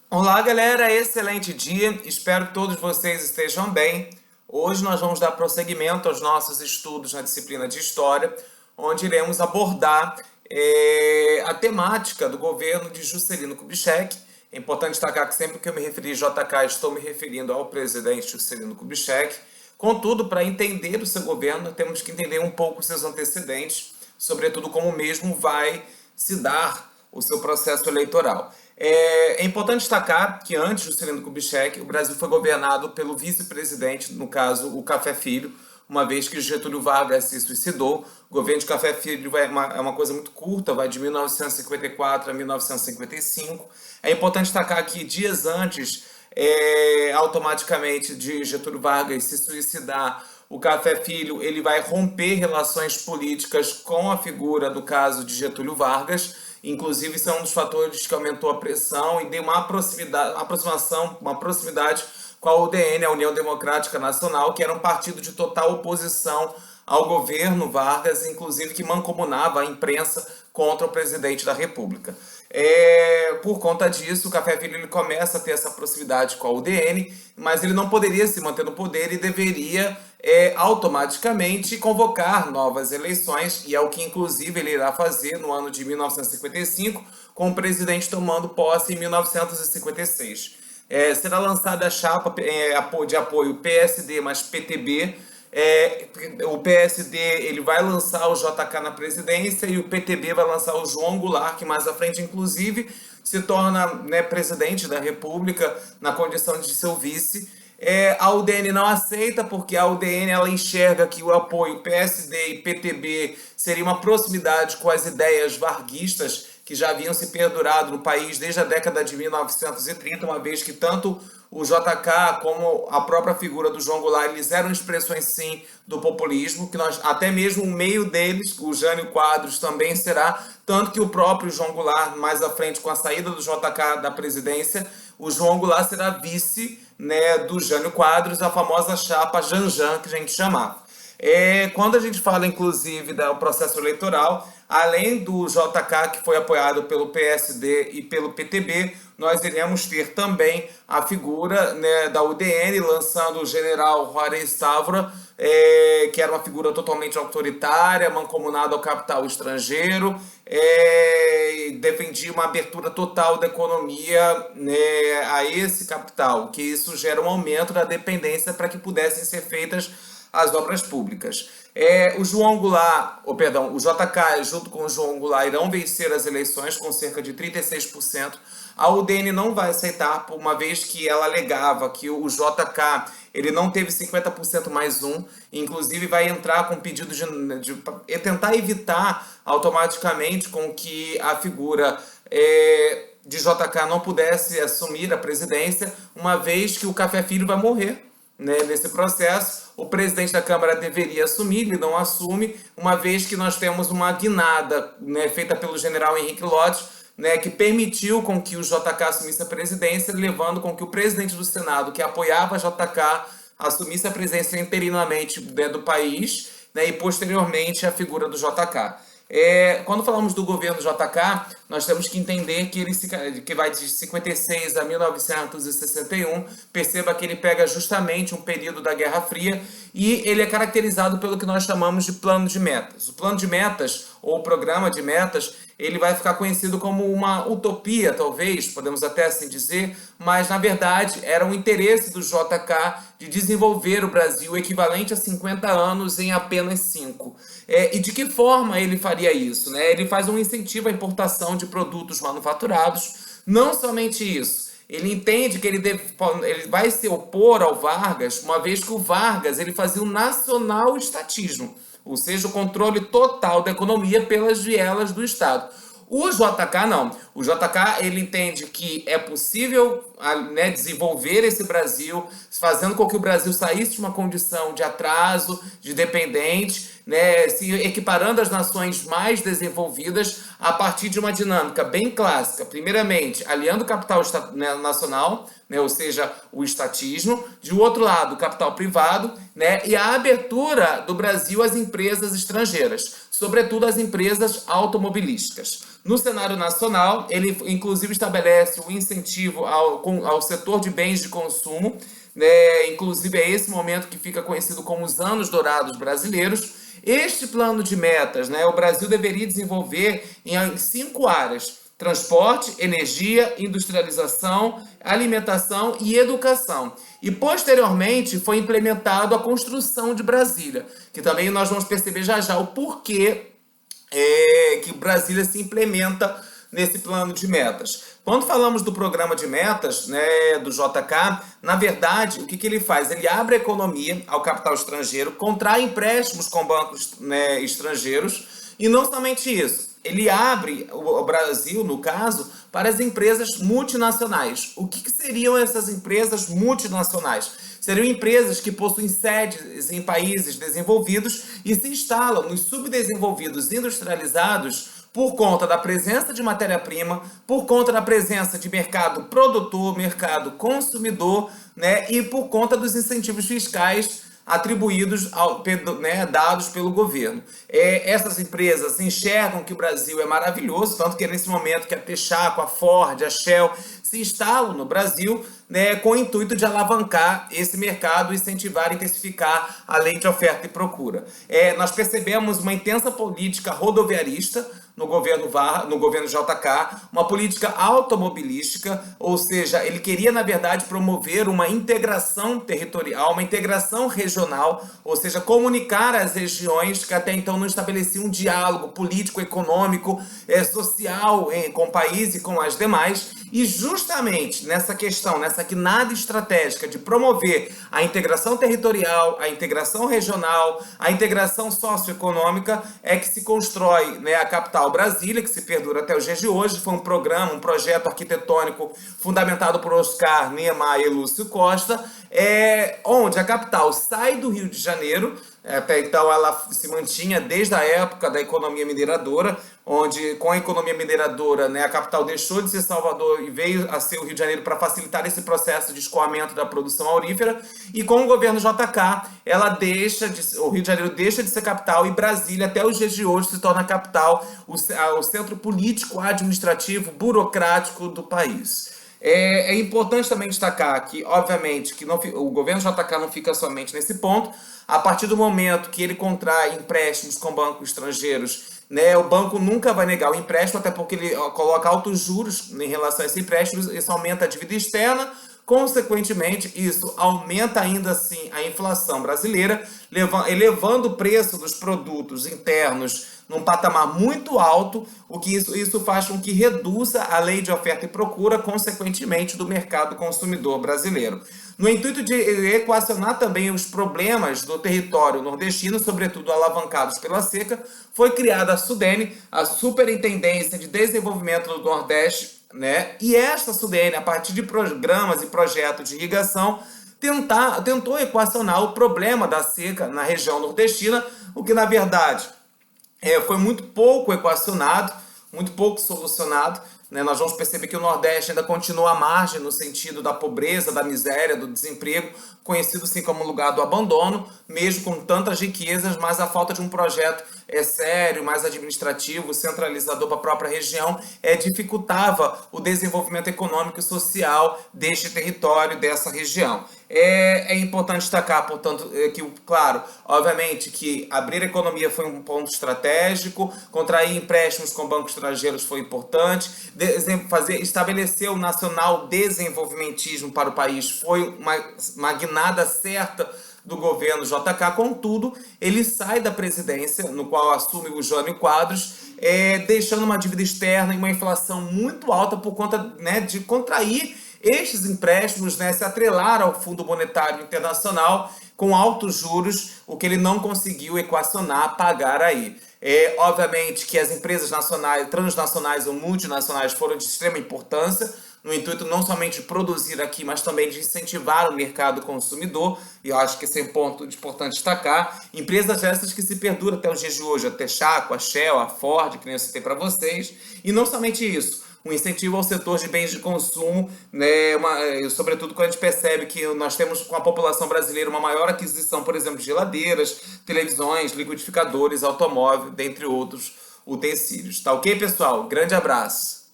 Olá, galera, excelente dia. Espero que todos vocês estejam bem. Hoje nós vamos dar prosseguimento aos nossos estudos na disciplina de História, onde iremos abordar a temática do governo de Juscelino Kubitschek. É importante destacar que sempre que eu me referi a JK, estou me referindo ao presidente Juscelino Kubitschek. Contudo, para entender o seu governo, temos que entender um pouco os seus antecedentes, sobretudo como o mesmo vai se dar o seu processo eleitoral. É importante destacar que antes do Juscelino Kubitschek, o Brasil foi governado pelo vice-presidente, no caso, o Café Filho, uma vez que Getúlio Vargas se suicidou. O governo de Café Filho é uma coisa muito curta, vai de 1954 a 1955. É importante destacar que dias antes, automaticamente, de Getúlio Vargas se suicidar, o Café Filho ele vai romper relações políticas com a figura, do caso, de Getúlio Vargas. Inclusive, isso é um dos fatores que aumentou a pressão e deu uma proximidade com a UDN, a União Democrática Nacional, que era um partido de total oposição ao governo Vargas, inclusive que mancomunava a imprensa contra o presidente da República. Por conta disso, o Café Filho ele começa a ter essa proximidade com a UDN, mas ele não poderia se manter no poder e deveria automaticamente convocar novas eleições, e é o que inclusive ele irá fazer no ano de 1955, com o presidente tomando posse em 1956. Será lançada a chapa de apoio PSD mais PTB. O PSD ele vai lançar o JK na presidência e o PTB vai lançar o João Goulart, que mais à frente, inclusive, se torna, presidente da República na condição de seu vice. A UDN não aceita, porque a UDN ela enxerga que o apoio PSD e PTB seria uma proximidade com as ideias varguistas que já haviam se perdurado no país desde a década de 1930, uma vez que tanto o JK como a própria figura do João Goulart, eles eram expressões, sim, do populismo, que nós, até mesmo o meio deles, o Jânio Quadros, também será, tanto que o próprio João Goulart, mais à frente, com a saída do JK da presidência, o João Goulart será vice, do Jânio Quadros, a famosa chapa Janjan, que a gente chamava. Quando a gente fala, inclusive, do processo eleitoral, além do JK, que foi apoiado pelo PSD e pelo PTB, nós iremos ter também a figura, da UDN, lançando o general Juarez Távora, que era uma figura totalmente autoritária, mancomunado ao capital estrangeiro, defendia uma abertura total da economia, a esse capital, que isso gera um aumento da dependência para que pudessem ser feitas as obras públicas. O o JK, junto com o João Goulart, irão vencer as eleições com cerca de 36%. A UDN não vai aceitar, uma vez que ela alegava que o JK ele não teve 50% mais um, inclusive vai entrar com pedido de tentar evitar automaticamente com que a figura de JK não pudesse assumir a presidência, uma vez que o Café Filho vai morrer. Nesse processo, o presidente da Câmara deveria assumir, ele não assume, uma vez que nós temos uma guinada, feita pelo general Henrique Lott, que permitiu com que o JK assumisse a presidência, levando com que o presidente do Senado, que apoiava a JK, assumisse a presidência interinamente, do país, e posteriormente a figura do JK. Quando falamos do governo JK, nós temos que entender que vai de 56 a 1961. Perceba que ele pega justamente um período da Guerra Fria e ele é caracterizado pelo que nós chamamos de plano de metas. O plano de metas, ou programa de metas, ele vai ficar conhecido como uma utopia, talvez, podemos até assim dizer, mas, na verdade, era um interesse do JK de desenvolver o Brasil equivalente a 50 anos em apenas 5. E de que forma ele faria isso? Ele faz um incentivo à importação de produtos manufaturados. Não somente isso, ele entende que ele vai se opor ao Vargas, uma vez que o Vargas ele fazia o nacional-estatismo, ou seja, o controle total da economia pelas vielas do Estado. O JK não. O JK ele entende que é possível desenvolver esse Brasil, fazendo com que o Brasil saísse de uma condição de atraso, de dependente, se equiparando às nações mais desenvolvidas a partir de uma dinâmica bem clássica. Primeiramente, aliando o capital nacional, ou seja, o estatismo, de outro lado, o capital privado, e a abertura do Brasil às empresas estrangeiras. sobretudo as empresas automobilísticas. No cenário nacional, ele inclusive estabelece o incentivo ao setor de bens de consumo, né? Inclusive é esse momento que fica conhecido como os anos dourados brasileiros. Este plano de metas, né, o Brasil deveria desenvolver em 5 áreas: transporte, energia, industrialização, alimentação e educação. E posteriormente foi implementado a construção de Brasília, que também nós vamos perceber já já o porquê que Brasília se implementa nesse plano de metas. Quando falamos do programa de metas, né, do JK, na verdade, o que ele faz? Ele abre a economia ao capital estrangeiro, contrai empréstimos com bancos, né, estrangeiros, e não somente isso, ele abre o Brasil, no caso, para as empresas multinacionais. O que seriam essas empresas multinacionais? Seriam empresas que possuem sedes em países desenvolvidos e se instalam nos subdesenvolvidos industrializados por conta da presença de matéria-prima, por conta da presença de mercado produtor, mercado consumidor, né, e por conta dos incentivos fiscais atribuídos, dados pelo governo. Essas empresas enxergam que o Brasil é maravilhoso, tanto que é nesse momento que a Texaco, a Ford, a Shell se instalam no Brasil, né, com o intuito de alavancar esse mercado, incentivar e intensificar a lei de oferta e procura. Nós percebemos uma intensa política rodoviarista no governo JK, uma política automobilística, ou seja, ele queria, na verdade, promover uma integração territorial, uma integração regional, ou seja, comunicar as regiões que até então não estabeleciam um diálogo político, econômico, social com o país e com as demais. E justamente nessa questão, nessa guinada estratégica de promover a integração territorial, a integração regional, a integração socioeconômica, é que se constrói, né, a capital Brasília, que se perdura até os dias de hoje. Foi um programa, um projeto arquitetônico fundamentado por Oscar Niemeyer e Lúcio Costa, onde a capital sai do Rio de Janeiro. Até então ela se mantinha desde a época da economia mineradora, onde com a economia mineradora, né, a capital deixou de ser Salvador e veio a ser o Rio de Janeiro para facilitar esse processo de escoamento da produção aurífera. E com o governo JK, o Rio de Janeiro deixa de ser capital e Brasília, até os dias de hoje, se torna a capital, o centro político, administrativo, burocrático do país. É importante também destacar que, obviamente, que o governo JK não fica somente nesse ponto. A partir do momento que ele contrai empréstimos com bancos estrangeiros, né, o banco nunca vai negar o empréstimo, até porque ele coloca altos juros em relação a esse empréstimo. Isso aumenta a dívida externa. Consequentemente, isso aumenta ainda assim a inflação brasileira, elevando o preço dos produtos internos num patamar muito alto, o que isso faz com que reduza a lei de oferta e procura, consequentemente, do mercado consumidor brasileiro. No intuito de equacionar também os problemas do território nordestino, sobretudo alavancados pela seca, foi criada a SUDENE, a Superintendência de Desenvolvimento do Nordeste, né? E esta SUDENE, a partir de programas e projetos de irrigação, tentou equacionar o problema da seca na região nordestina, o que, na verdade, foi muito pouco equacionado, muito pouco solucionado, né? Nós vamos perceber que o Nordeste ainda continua à margem no sentido da pobreza, da miséria, do desemprego, conhecido assim como lugar do abandono, mesmo com tantas riquezas, mas a falta de um projeto sério, mais administrativo, centralizador para a própria região, dificultava o desenvolvimento econômico e social deste território, dessa região. É importante destacar, portanto, que, claro, obviamente que abrir a economia foi um ponto estratégico, contrair empréstimos com bancos estrangeiros foi importante, estabelecer o nacional desenvolvimentismo para o país foi uma guinada certa do governo JK. Contudo, ele sai da presidência, no qual assume o Jânio Quadros, deixando uma dívida externa e uma inflação muito alta por conta, né, de contrair estes empréstimos, né, se atrelar ao Fundo Monetário Internacional com altos juros, o que ele não conseguiu equacionar, pagar aí. Obviamente que as empresas nacionais, transnacionais ou multinacionais foram de extrema importância, no intuito não somente de produzir aqui, mas também de incentivar o mercado consumidor, e eu acho que esse é um ponto importante destacar. Empresas essas que se perduram até os dias de hoje, a Texaco, a Shell, a Ford, que nem eu citei para vocês, e não somente isso. um incentivo ao setor de bens de consumo, né, sobretudo quando a gente percebe que nós temos com a população brasileira uma maior aquisição, por exemplo, de geladeiras, televisões, liquidificadores, automóvel, dentre outros utensílios. Tá ok, pessoal? Grande abraço!